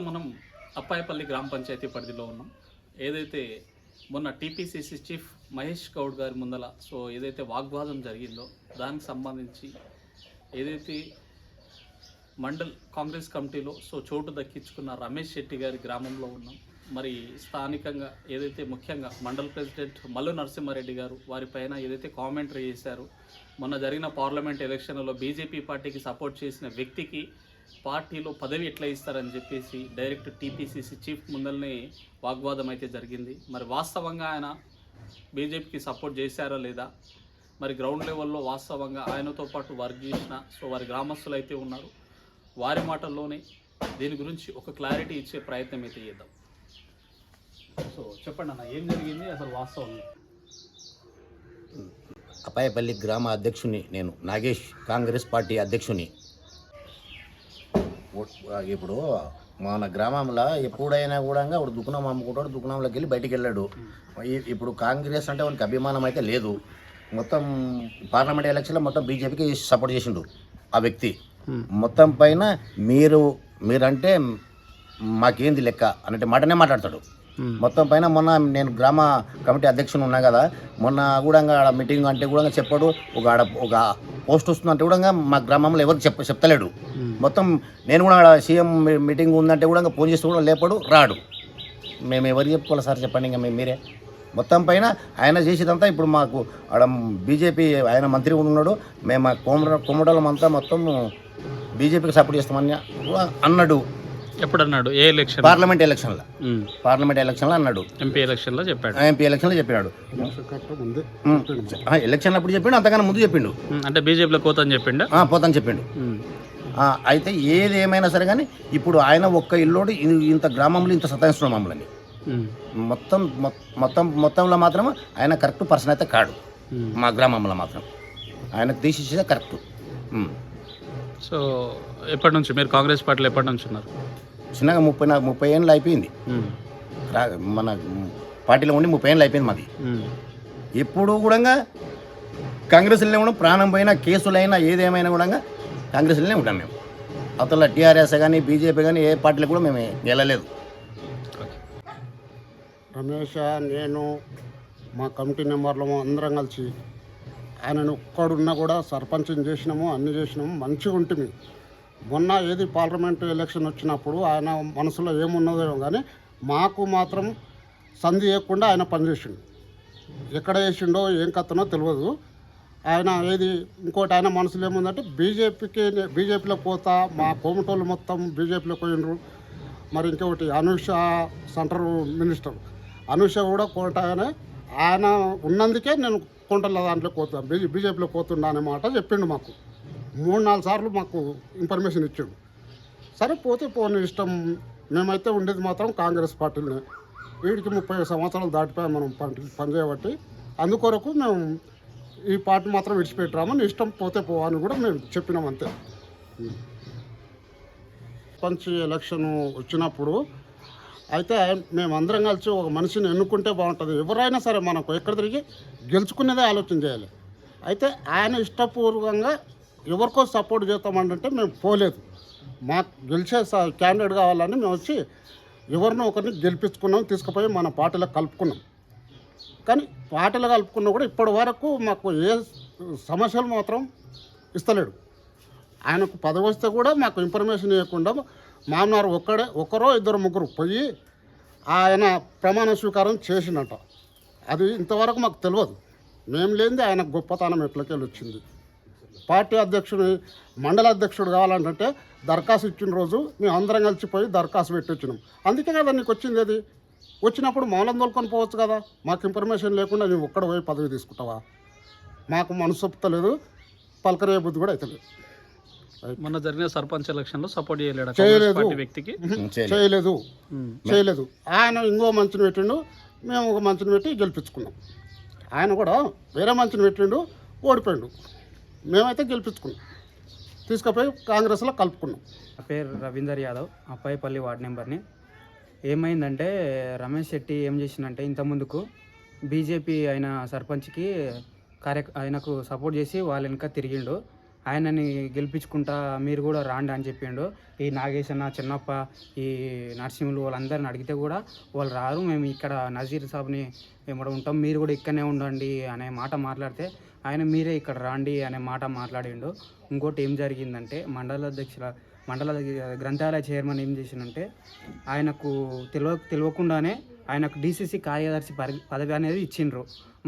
ప్రస్తుతం మనం అప్పాయపల్లి గ్రామ పంచాయతీ పరిధిలో ఉన్నాం. ఏదైతే మొన్న టీపీసీసీ చీఫ్ మహేష్ గౌడ్ గారి ముందల ఏదైతే వాగ్వాదం జరిగిందో దానికి సంబంధించి ఏదైతే మండల్ కాంగ్రెస్ కమిటీలో చోటు దక్కించుకున్న రమేష్ శెట్టి గారి గ్రామంలో ఉన్నాం. మరి స్థానికంగా ఏదైతే ముఖ్యంగా మండల్ ప్రెసిడెంట్ మల్లు నరసింహారెడ్డి గారు వారిపైన ఏదైతే కామెంటరీ చేశారో, మొన్న జరిగిన పార్లమెంట్ ఎలక్షన్లలో బీజేపీ పార్టీకి సపోర్ట్ చేసిన వ్యక్తికి పార్టీలో పదవి ఎట్లా ఇస్తారని చెప్పేసి డైరెక్ట్ టీపీసీసీ చీఫ్ ముందల్నే వాగ్వాదం అయితే జరిగింది. మరి వాస్తవంగా ఆయన బీజేపీకి సపోర్ట్ చేశారా లేదా, మరి గ్రౌండ్ లెవెల్లో వాస్తవంగా ఆయనతో పాటు వర్క్ చేసిన వారి గ్రామస్తులు అయితే ఉన్నారు, వారి మాటల్లోనే దీని గురించి ఒక క్లారిటీ ఇచ్చే ప్రయత్నం అయితే చేద్దాం. చెప్పండి అన్న, ఏం జరిగింది అసలు వాస్తవంగా? అప్పాయపల్లి గ్రామ అధ్యక్షుని నేను, నాగేష్, కాంగ్రెస్ పార్టీ అధ్యక్షుని. ఇప్పుడు మన గ్రామంలో ఎప్పుడైనా కూడా వాడు దుకాణం అమ్ముకుంటాడు, దుకాణంలోకి వెళ్ళి బయటికి వెళ్ళాడు. ఇప్పుడు కాంగ్రెస్ అంటే వానికి అభిమానం అయితే లేదు. మొత్తం పార్లమెంట్ ఎలక్షన్లో మొత్తం బీజేపీకి సపోర్ట్ చేసిండు ఆ వ్యక్తి. మొత్తం పైన మీరంటే మాకేంది లెక్క అన్నట్టు మాటనే మాట్లాడతాడు. మొత్తం పైన మొన్న నేను గ్రామ కమిటీ అధ్యక్షుని ఉన్నా కదా, మొన్న కూడా ఆడ మీటింగ్ అంటే కూడా చెప్పాడు, ఒక పోస్ట్ వస్తుందంటే కూడా మా గ్రామంలో ఎవరికి చెప్తలేడు. మొత్తం నేను కూడా ఆడ సీఎం మీటింగ్ ఉందంటే కూడా ఫోన్ చేస్తూ కూడా లేపాడు, రాడు. మేము ఎవరికి చెప్పుకోవాలి సార్ చెప్పండి, ఇంకా మీరే. మొత్తం పైన ఆయన చేసేదంతా ఇప్పుడు మాకు ఆడ బీజేపీ ఆయన మంత్రి ఉన్నాడు, మేము కొమ్మడలం అంతా మొత్తం బీజేపీకి సపోర్ట్ చేస్తామని అన్నాడు. ఎప్పుడు అన్నాడు? ఏ ఎలక్షన్? పార్లమెంట్ ఎలక్షన్లో అన్నాడు. ఎంపీ ఎలక్షన్లో చెప్పాడు. ఎలక్షన్ అప్పుడు చెప్పిండు, అంతకన్నా ముందు చెప్పిండు. అంటే బీజేపీలో పోతాను చెప్పిండు. అయితే ఏది ఏమైనా సరే కానీ ఇప్పుడు ఆయన ఒక్క ఇల్లోడు ఇంత గ్రామంలో ఇంత సతాయిస్తున్నాం మమ్మల్ని. మొత్తంలో మాత్రం ఆయన కరెక్ట్ పర్సన్ అయితే కాడు. మా గ్రామంలో మాత్రం ఆయనకు తీసేసేదే కరెక్ట్. సో ఎప్పటి నుంచి మీరు కాంగ్రెస్ పార్టీలో ఎప్పటి నుంచి ఉన్నారు? చిన్నగా 30 ఏళ్ళు అయిపోయింది. మన పార్టీలో ఉండి 30 ఏళ్ళు అయిపోయింది మాది. ఎప్పుడు కూడా కాంగ్రెస్లోనే ఉన్నాం. ప్రాణం పోయినా, కేసులైనా, ఏదేమైనా కూడా కాంగ్రెస్లోనే ఉంటాం మేము. అతల టీఆర్ఎస్ కానీ బీజేపీ కానీ ఏ పార్టీలో కూడా మేము వెళ్ళలేదు. రమేష్, నేను మా కమిటీ మెంబర్లు అందరం కలిసి ఆయనను ఒక్కడున్నా కూడా సర్పంచ్ని చేసినాము, అన్నీ చేసినాము, మంచిగా ఉంటుంది. మొన్న ఏది పార్లమెంటు ఎలక్షన్ వచ్చినప్పుడు ఆయన మనసులో ఏమున్నదో కానీ మాకు మాత్రం సంధి చేయకుండా ఆయన పనిచేసిండు. ఎక్కడ చేసిండో ఏం కథనో తెలియదు. ఆయన ఇంకోటి ఆయన మనసులో ఏముందంటే బీజేపీలో పోతా, మా కోమటోళ్ళు మొత్తం బీజేపీలో పోయినరు. మరి ఇంకొకటి అనూష, సెంట్రల్ మినిస్టర్ అనూష కూడా కోటానే, ఆయన ఉన్నందుకే నేను కొంటల దాంట్లో పోతాను, బీజేపీలో పోతున్నా అనే మాట చెప్పిండు. మాకు 3-4 సార్లు మాకు ఇన్ఫర్మేషన్ ఇచ్చాడు. సరే పోతే పోనీ ఇష్టం. మేమైతే ఉండేది మాత్రం కాంగ్రెస్ పార్టీలోనే. వీడికి 30 సంవత్సరాలు దాటిపోయి మనం పనిచేయబట్టి అందుకొరకు మేము ఈ పార్టీ మాత్రం విడిచిపెట్టామని, ఇష్టం పోతే పోవని కూడా మేము చెప్పినాం అంతే. పంచ్ ఎలక్షన్ వచ్చినప్పుడు అయితే మేమందరం కలిసి ఒక మనిషిని ఎన్నుకుంటే బాగుంటుంది. ఎవరైనా సరే మనకు ఎక్కడ తిరిగి గెలుచుకునేదే ఆలోచన చేయాలి. అయితే ఆయన ఇష్టపూర్వకంగా ఎవరికో సపోర్ట్ చేస్తామంటే మేము పోలేదు. మాకు గెలిచే క్యాండిడేట్ కావాలని మేము వచ్చి ఎవరినో ఒకరిని గెలిపించుకున్నాం, తీసుకుపోయి మన పార్టీలో కలుపుకున్నాం. కానీ పార్టీలో కలుపుకున్నా కూడా ఇప్పటి వరకు మాకు ఏ సమస్యలు మాత్రం ఇస్తలేడు. ఆయనకు పదవి వస్తే కూడా మాకు ఇన్ఫర్మేషన్ ఇవ్వకుండా మామనారు ఒకరో ఇద్దరు ముగ్గురు పోయి ఆయన ప్రమాణ స్వీకారం చేసినట్ట. అది ఇంతవరకు మాకు తెలియదు. మేము లేనిది ఆయన గొప్పతనం ఎట్లకెళ్ళి వచ్చింది. పార్టీ అధ్యక్షుడు, మండల అధ్యక్షుడు కావాలంటే దరఖాస్తు ఇచ్చిన రోజు మేము అందరం కలిసిపోయి దరఖాస్తు పెట్టి వచ్చినాం. అందుకే కదా నీకు వచ్చింది. అది వచ్చినప్పుడు మౌనం తోలుకొని పోవచ్చు కదా. మాకు ఇన్ఫర్మేషన్ లేకుండా నువ్వు ఒక్కడ పోయి పదవి తీసుకుంటావా? మాకు మనసొప్పుతలేదు, పలకరే బుద్ధి కూడా అవుతలేదు. మొన్న జరిగిన సర్పంచ్ ఎలక్షన్లో సపోర్ట్ చేయలేదు. ఆయన ఇంకో మంచిని పెట్టిండు, మేము ఒక మంచిని పెట్టి గెలిపించుకున్నాం. ఆయన కూడా వేరే మంచిని పెట్టిండు, ఓడిపోయిండు. మేమైతే గెలిపించుకున్నాం, తీసుకుపోయి కాంగ్రెస్లో కలుపుకున్నాం. నా పేరు రవీందర్ యాదవ్, అప్పాయపల్లి వార్డు నెంబర్ని. ఏమైందంటే రమేష్ శెట్టి ఏం చేసిందంటే ఇంతకుముందుకు బీజేపీ ఆయన సర్పంచ్కి ఆయనకు సపోర్ట్ చేసి వాళ్ళ వెనక తిరిగిండు. ఆయనని గెలిపించుకుంటా మీరు కూడా రాండి అని చెప్పిండు. ఈ నాగేశన్న, చిన్నప్ప, ఈ నరసింహులు వాళ్ళందరిని అడిగితే కూడా వాళ్ళు రారు, మేము ఇక్కడ నజీర్ సాబ్ని ఏమో ఉంటాం, మీరు కూడా ఇక్కడనే ఉండండి అనే మాట మాట్లాడితే ఆయన మీరే ఇక్కడ రాండి అనే మాట మాట్లాడిండు. ఇంకోటి ఏం జరిగిందంటే మండల గ్రంథాలయ చైర్మన్ ఏం చేసిందంటే ఆయనకు తెలియకుండానే ఆయనకు డీసీసీ కార్యదర్శి పదవి అనేది ఇచ్చిండ్రు.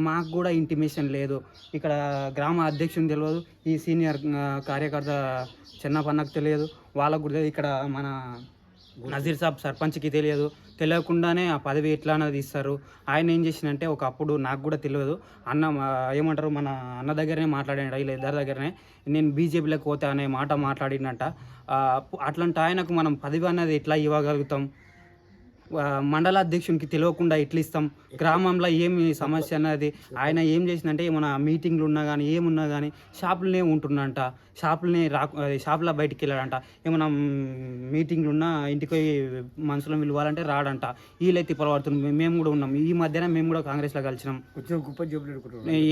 మాకు కూడా ఇంటిమేషన్ లేదు, ఇక్కడ గ్రామ అధ్యక్షుని తెలియదు, ఈ సీనియర్ కార్యకర్త చిన్నపన్నకు తెలియదు, వాళ్ళకు కూడా ఇక్కడ మన నజీర్ సాబ్ సర్పంచ్కి తెలియకుండానే ఆ పదవి ఎట్లా అన్నది ఇస్తారు. ఆయన ఏం చేసిందంటే ఒకప్పుడు నాకు కూడా తెలియదు, ఏమంటారు మన అన్న దగ్గరనే మాట్లాడాడు, వీళ్ళ ఇద్దరి దగ్గరనే నేను బీజేపీలోకి పోతే అనే మాట మాట్లాడినట్ట. అట్లాంటి ఆయనకు మనం పదవి అనేది ఎట్లా ఇవ్వగలుగుతాం? మండల అధ్యక్షునికి తెలియకుండా ఎట్లా ఇస్తాం? గ్రామంలో ఏమి సమస్య అన్నది ఆయన ఏం చేసిందంటే మన మీటింగ్లు ఉన్నా కానీ ఏమున్నా కానీ షాపులనే ఉంటున్నంట, షాపులో బయటికి వెళ్ళాడంట. ఏమన్నా మీటింగ్లు ఉన్నా ఇంటికి మనుషులను పిలవాలంటే రాడంట. వీళ్ళైతే తిప్పలబడుతుంది. మేము కూడా ఉన్నాం, ఈ మధ్యన మేము కూడా కాంగ్రెస్లో కలిసినాం.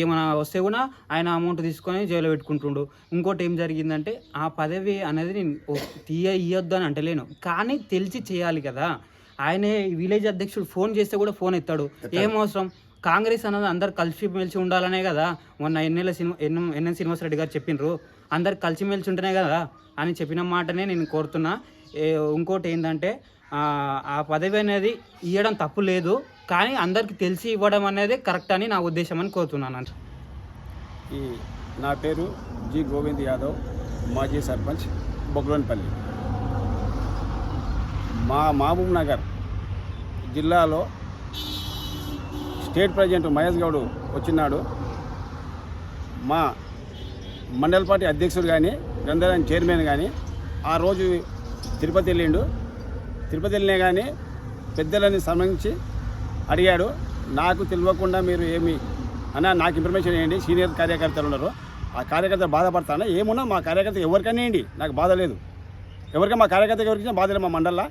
ఏమైనా వస్తే కూడా ఆయన అమౌంట్ తీసుకొని జైల్లో పెట్టుకుంటుండు. ఇంకోటి ఏం జరిగిందంటే ఆ పదవి అనేది నేను ఇయ్యొద్దు అని అంటలేను, కానీ తెలిసి చేయాలి కదా. ఆయనే విలేజ్ అధ్యక్షుడు ఫోన్ చేస్తే కూడా ఫోన్ ఎత్తాడు, ఏం అవసరం? కాంగ్రెస్ అన్నది అందరు కలిసిమెలిసి ఉండాలనే కదా మొన్న ఎన్ఎన్ శ్రీనివాసరెడ్డి గారు చెప్పిండ్రు, అందరు కలిసిమెలిసి ఉంటేనే కదా అని చెప్పిన మాటనే నేను కోరుతున్నా. ఇంకోటి ఏంటంటే ఆ పదవి అనేది ఇవ్వడం తప్పు లేదు, కానీ అందరికి తెలిసి ఇవ్వడం అనేది కరెక్ట్ అని నా ఉద్దేశం అని కోరుతున్నాను. నా పేరు జి గోవింద్ యాదవ్, మాజీ సర్పంచ్, బొగ్లోన్పల్లి. మా మహబూబ్ నగర్ జిల్లాలో స్టేట్ ప్రెసిడెంట్ మహేష్ గౌడ్ వచ్చినాడు. మా మండల పార్టీ అధ్యక్షుడు కానీ గ్రంథాలయం చైర్మన్ కానీ ఆ రోజు తిరుపతి వెళ్ళిండు. తిరుపతి వెళ్ళినా కానీ పెద్దలని సంబంధించి అడిగాడు, నాకు తెలియకుండా మీరు ఏమి అన్నా నాకు ఇన్ఫర్మేషన్ వేయండి, సీనియర్ కార్యకర్తలు ఉన్నారు, ఆ కార్యకర్త బాధపడతానా ఏమున్నా మా కార్యకర్త ఎవరికైనా వేయండి, నాకు బాధ లేదు. ఎవరికైనా మా కార్యకర్తకి ఎవరికి బాధ లేదు. మా మండలంలో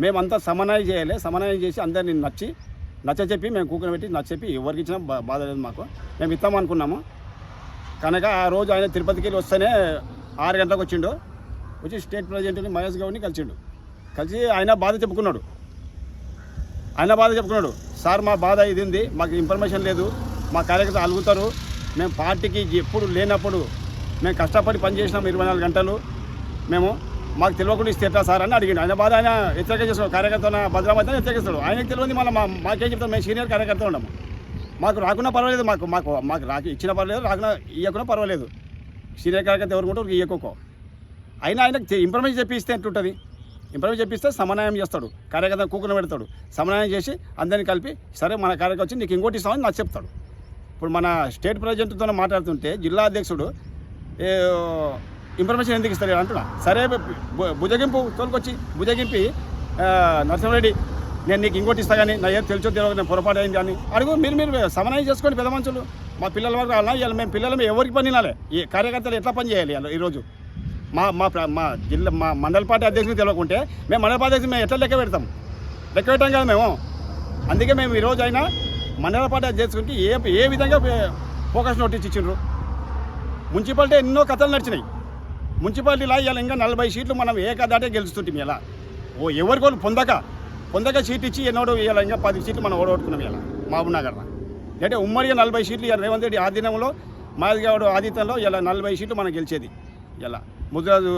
మేమంతా సమన్వయం చేయాలి, సమన్వయం చేసి అందరిని నచ్చచెప్పి మేము కూకుని పెట్టి నచ్చచెప్పి ఎవరికి ఇచ్చినా బాధ లేదు, మాకు మేము ఇస్తామనుకున్నాము. కనుక ఆ రోజు ఆయన తిరుపతికి వెళ్ళి వస్తేనే 6 గంటలకు వచ్చిండు. వచ్చి స్టేట్ ప్రెసిడెంట్ని మహేష్ గౌడ్ని కలిసిండు. కలిసి ఆయన బాధ చెప్పుకున్నాడు. సార్ మా బాధ ఇది ఉంది, మాకు ఇన్ఫర్మేషన్ లేదు, మా కార్యకర్త అలుగుతారు, మేము పార్టీకి ఎప్పుడు లేనప్పుడు మేము కష్టపడి పనిచేసినాము 24 గంటలు, మాకు తెలియకుండా ఇస్తే ఎట్లా సార్ అని అడిగిండు. ఆయన బాధ ఆయన హెచ్చరిక చేస్తాడు, కార్యకర్త భద్రమైతే హెచ్చరిస్తాడు. ఆయనకు తెలియదు, మళ్ళీ మాకేం చెప్తాం, మేము సీనియర్ కార్యకర్త ఉన్నాము, మాకు రాకున్నా పర్వాలేదు, మాకు రాకి ఇచ్చినా పర్వాలేదు, రాకున్నా ఇవ్వకున్నా పర్వాలేదు, సీనియర్ కార్యకర్త ఎవరు ఉంటే ఇవ్వకోకో. ఆయనకు ఇన్ఫర్మేషన్ చెప్పి ఇస్తే ఎట్లుంటుంది? ఇన్ఫర్మేషన్ చెప్పిస్తే సమన్వయం చేస్తాడు, కార్యకర్త కూకున పెడతాడు, సమన్వయం చేసి అందరినీ కలిపి సరే మన కార్యకర్త వచ్చి నీకు ఇంకోటి ఇస్తామని నాకు చెప్తాడు. ఇప్పుడు మన స్టేట్ ప్రెసిడెంట్తో మాట్లాడుతుంటే జిల్లా అధ్యక్షుడు ఇన్ఫర్మేషన్ ఎందుకు ఇస్తారు అంటున్నా. సరే భుజగింపు తోలుకొచ్చి భుజగింపి నరసింహారెడ్డి నేను నీకు ఇంకోటి ఇస్తా కానీ నా ఏదో తెలుసో తెలియదు నేను పొరపాటు అయింది అని అడుగు. మీరు సమన్వయం చేసుకోండి పెద్ద మనుషులు. మా పిల్లల వరకు అలా ఇవాళ మేము పిల్లలు ఎవరికి పని తినాలి, ఈ కార్యకర్తలు ఎట్లా పని చేయాలి ఈరోజు? మా జిల్లా మా మండల పార్టీ అధ్యక్షునికి తెలియకుంటే మేము మండల పార్టీ అధ్యక్షులు మేము ఎట్లా లెక్క పెట్టాం కదా మేము. అందుకే మేము ఈరోజు అయినా మండల పార్టీ అధ్యక్షునికి ఏ విధంగా ఫోకస్ నోటీస్ ఇచ్చిండ్రు. మున్సిపాలిటీ ఎన్నో కథలు నడిచినాయి. మున్సిపాలిటీలో ఇవాళ ఇంకా 40 సీట్లు మనం ఏకదాటే గెలుస్తుంటాం. ఇలా ఎవరికోళ్ళు పొందక సీట్ ఇచ్చి ఎన్నోడు ఇవాళ ఇంకా 10 సీట్లు మనం ఓడగొట్టుకున్నాం ఇలా మహబూబ్ నగర్లో. అంటే ఉమ్మడిగా 40 సీట్లు ఇలా రేవంత్ రెడ్డి ఆధీనంలో మాదిగౌడ్ ఆదిత్యంలో ఇలా 40 సీట్లు మనం గెలిచేది. ఇలా ముద్రాజు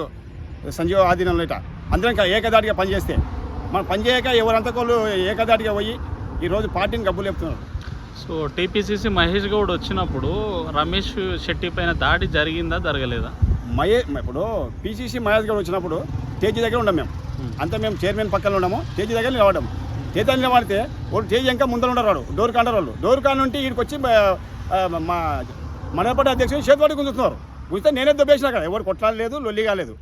సంజీవ్ ఆధీనంలో ఇట అందరం ఏకదాటిగా పనిచేస్తే మనం పనిచేయక ఎవరంతకోళ్ళు ఏకదాటిగా పోయి ఈరోజు పార్టీని గబ్బులు చెప్తున్నారు. సో టీపీసీసీ మహేష్ గౌడ్ వచ్చినప్పుడు రమేష్ శెట్టి పైన దాడి జరిగిందా జరగలేదా? ఇప్పుడు పీసీసీ మహేష్ గౌడ్ వచ్చినప్పుడు స్టేజీ దగ్గర ఉన్నాం మేము, అంతా మేము చైర్మన్ పక్కన ఉన్నాము, స్టేజీ దగ్గర నిలబడ్డాము. స్టేజ్ దగ్గర నిలబడితే వాడు స్టేజ్ ఇంకా ముందర ఉండరు, వాడు డోర్ కాండర్ వాళ్ళు డోర్ కాన్ నుండి వీడికి వచ్చి మా మండలపాటి అధ్యక్షుడు చేతివాడి గుంజుతున్నారు. గుంజితే నేనే దొబ్బేసినా కదా, ఎవరు కొట్లాడలేదు, లొల్లి కాలేదు.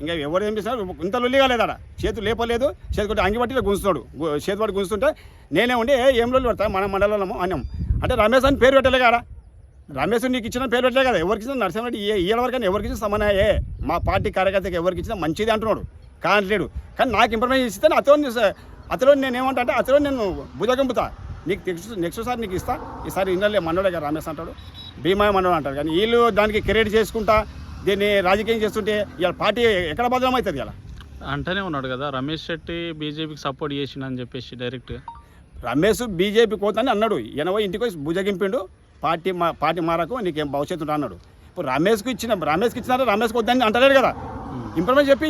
ఇంకా ఎవరు ఏం చేసినారు ఇంత లొల్లి కాలేదు, ఆడ చేతులు లేపలేదు, చేతి కొట్టి అంగిపట్టి గుంజుతున్నాడు. చేతివాడి గుంజుతుంటే నేనే ఉండి ఏం లొల్లి పడతా మన మండలంలో అన్నాం. అంటే రమేష్ అని పేరు పెట్టలే కదా, రమేష్ నీకు ఇచ్చిన పేరు పెట్టలే కదా, ఎవరికి ఇచ్చిన నరసింహారెడ్డి ఇయ్యాల వరకు ఎవరికి ఇచ్చిన సమన్వయే, మా పార్టీ కార్యకర్తకి ఎవరికి ఇచ్చినా మంచిది అంటున్నాడు. కానట్లేడు. కానీ నాకు ఇన్ఫర్మేషన్ ఇస్తే అతను నేనేమంటా అంటే అతను నేను భుజగంపుతా, నీకు నెక్స్ట్ సారి నీకు ఇస్తా, ఈసారి ఇండలే మండలే కదా రమేష్ అంటాడు, భీమా మండలం అంటారు. కానీ వీళ్ళు దానికి క్రెడిట్ చేసుకుంటా దీన్ని రాజకీయం చేస్తుంటే ఇవాళ పార్టీ ఎక్కడ బదనం అవుతుంది ఇలా అంటనే ఉన్నాడు కదా రమేష్ శెట్టి బీజేపీకి సపోర్ట్ చేసిండని చెప్పేసి డైరెక్ట్గా. రమేష్ బీజేపీ కోతని అన్నాడు, 80 ఇంటికి వచ్చి భుజగింపిండు, పార్టీ మారకు నీకేం భవిష్యత్తు ఉంటుంది అన్నాడు. ఇప్పుడు రమేష్కి ఇచ్చినారు, రమేష్కి వద్దని అంటలేడు కదా. ఇన్ఫర్మేషన్ చెప్పి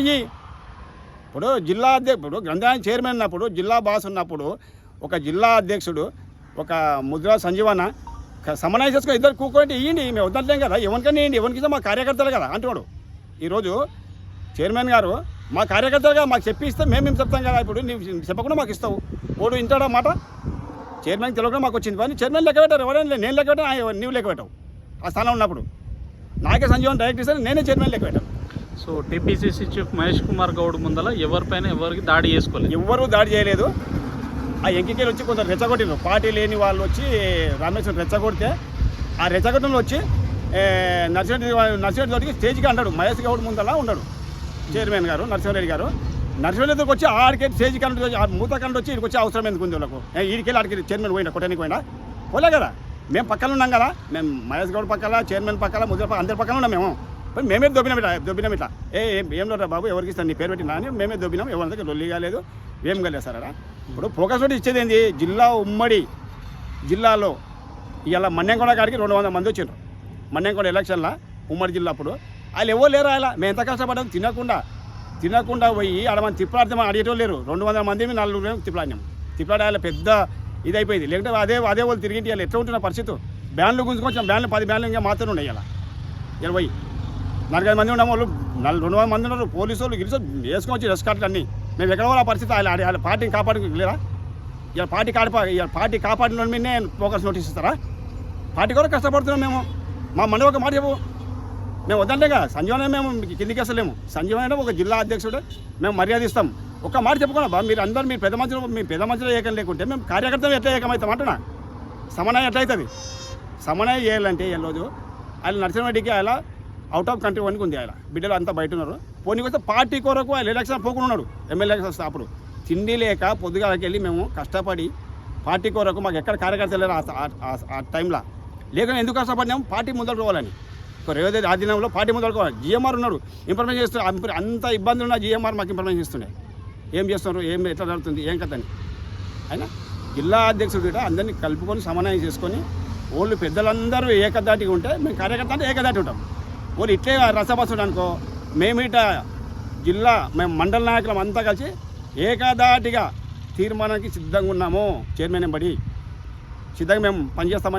ఇప్పుడు జిల్లా ఇప్పుడు గ్రంథాలయం చైర్మన్ ఉన్నప్పుడు, జిల్లా బాస్ ఉన్నప్పుడు, ఒక జిల్లా అధ్యక్షుడు ఒక ముద్రా సంజీవన సమన్వయం చేసుకుని ఇద్దరు కూకోండి ఇవ్వండి, మేము వద్దలేం కదా, ఎవరికైనా ఇవ్వండి, ఎవరికి మా కార్యకర్తలు కదా అంటున్నాడు. ఈరోజు చైర్మన్ గారు మా కార్యకర్తలుగా మాకు చెప్పి ఇస్తే మేము చెప్తాం కదా. ఇప్పుడు నీవు చెప్పకుండా మాకు ఇస్తావు, ఓడు ఇంటాడా మాట. చైర్మన్కి తెలియకుండా మాకు వచ్చింది పని, చైర్మన్ లెక్క పెట్టారు, ఎవరైనా నేను లెక్క పెట్టాను, నీవు లెక్క పెట్టావు. ఆ స్థానం ఉన్నప్పుడు నాకే సంజీవన్ డైరెక్ట్ ఇస్తే నేనే చైర్మన్ లెక్క పెట్టాను. So TPCC chief Mahesh Kumar Goud ముందల ఎవరిపైన ఎవరికి దాడి చేసుకోలేదు, ఎవ్వరూ దాడి చేయలేదు. ఆ ఎంకికేలు వచ్చి కొందరు రెచ్చగొట్టిరు, పార్టీ లేని వాళ్ళు వచ్చి రమేష్ రెచ్చగొడితే ఆ రెచ్చగొట్టంలో వచ్చి నర్సింహరెడ్డి తోటికి స్టేజ్కి అంటాడు. మహేష్ గౌడ్ ముందలా ఉన్నాడు చైర్మన్ గారు నరసింహారెడ్డి గారు. నరసింహారెడ్డికి వచ్చి ఆడికి స్టేజ్కి అంటే మూత కంటే వచ్చి ఇక్కడికి వచ్చి అవసరం ఎందుకు ఉంది వాళ్ళకు, ఈడికెళ్ళి ఆడికి చైర్మన్ పోయినా కొట్టడానికి పోయినా పోలే కదా. మేము పక్కన ఉన్నాం కదా, మేము మహేష్ గౌడ్ పక్కల, చైర్మన్ పక్కల, ముద్ర అందరి పక్కన ఉన్నాం మేము. మేమే దొబ్బినాం ఇట్లా ఏం లేరా బాబు ఎవరికి ఇస్తాను నీ పేరు పెట్టినా అని మేమే దొబ్బినాం. ఎవరి దగ్గర లొల్లి కాలేదు, ఏం కాలేదు సార్. అలా ఇప్పుడు ఫోకస్ తోటి ఇచ్చేది ఏంది, జిల్లా ఉమ్మడి జిల్లాలో ఇవాళ మన్నెంకొండ కాడికి 200 మంది వచ్చారు. మన్నెంకొండ ఎలక్షన్లో ఉమ్మడి జిల్లా అప్పుడు వాళ్ళు ఎవరు లేరు. ఆయన మేము ఎంత కష్టపడ్డాం, తినకుండా పోయి ఆడ మనం తిప్పలాడితే అడిగేటోళ్ళు లేరు. 200 మంది 4 తిప్పలాడి ఆయన పెద్ద ఇదైపోయింది. లేకుంటే అదే వాళ్ళు తిరిగి వాళ్ళు ఎట్లా ఉంటున్న పరిస్థితి. బ్యాన్లు గుంజుకొచ్చాం, 10 బ్యాన్లు ఇంకా మాత్రం ఉన్నాయి. ఇలా పోయి 4-5 మంది ఉన్నాము, వాళ్ళు 200 మంది ఉన్నారు. పోలీసు వాళ్ళు గిరిసో వేసుకొచ్చి రెస్కార్ట్లు అన్నీ. మేము ఎక్కడ వాళ్ళ పరిస్థితి వాళ్ళ పార్టీని కాపాడుకోలేరా? ఇలా పార్టీ కాపాడిన మీదనే ఫోకస్ నోటీస్ ఇస్తారా? పార్టీ కూడా కష్టపడుతున్నాం మేము. మా మన ఒక మాట చెప్పు, మేము వద్దంటేగా సంజీవన మేము కిందికి వస్తలేము. సంజీవన ఒక జిల్లా అధ్యక్షుడు, మేము మర్యాద ఇస్తాం. ఒక్క మాట చెప్పుకున్నా బా, మీరు అందరూ మీరు పెద్ద మనుషులు ఏకం లేకుంటే మేము కార్యకర్తలు ఎట్లా ఏకమవుతాం అంటున్నా. సమన్వయం ఎట్లయితుంది? సమన్వయం చేయాలంటే ఈరోజు ఆయన నరసింహారెడ్డికి ఆయన అవుట్ ఆఫ్ కంట్రీ వరకు ఉంది. ఆయన బిడ్డలు అంతా బయట ఉన్నారు. పోనీ వస్తే పార్టీ కొరకు ఆయన ఎలక్షన్ పోకుండా ఉన్నాడు. ఎమ్మెల్యే వస్తే అప్పుడు తిండి లేక పొద్దుగాలకి వెళ్ళి మేము కష్టపడి పార్టీ కొరకు మాకు ఎక్కడ కార్యకర్తలు లేరు ఆ టైంలో. లేక ఎందుకు కష్టపడినాము, పార్టీ ముందరకు పోవాలని. రేవతి ఆధీనంలో పార్టీ ముందరకు జిఎంఆర్ ఉన్నాడు, ఇన్ఫర్మేషన్ చేస్తున్నాడు. అంత ఇబ్బందులు ఉన్న జిఎంఆర్ మాకు ఇన్ఫర్మేషన్ ఇస్తున్నాయి. ఏం చేస్తున్నారు, ఏం ఎట్లా జరుగుతుంది, ఏం కథని. అయినా జిల్లా అధ్యక్షుడు కూడా అందరినీ కలుపుకొని సమన్వయం చేసుకొని వాళ్ళు పెద్దలందరూ ఏకదాటిగా ఉంటే మేము కార్యకర్త అంటే ఏకదాటి ఉంటాం. వాళ్ళు ఇట్లే రసపసుడు అనుకో, మేమిట మేము మండల నాయకులం అంతా కలిసి ఏకదాటిగా తీర్మానానికి సిద్ధంగా ఉన్నాము. చైర్మన్ బడి సిద్ధంగా మేము పనిచేస్తామని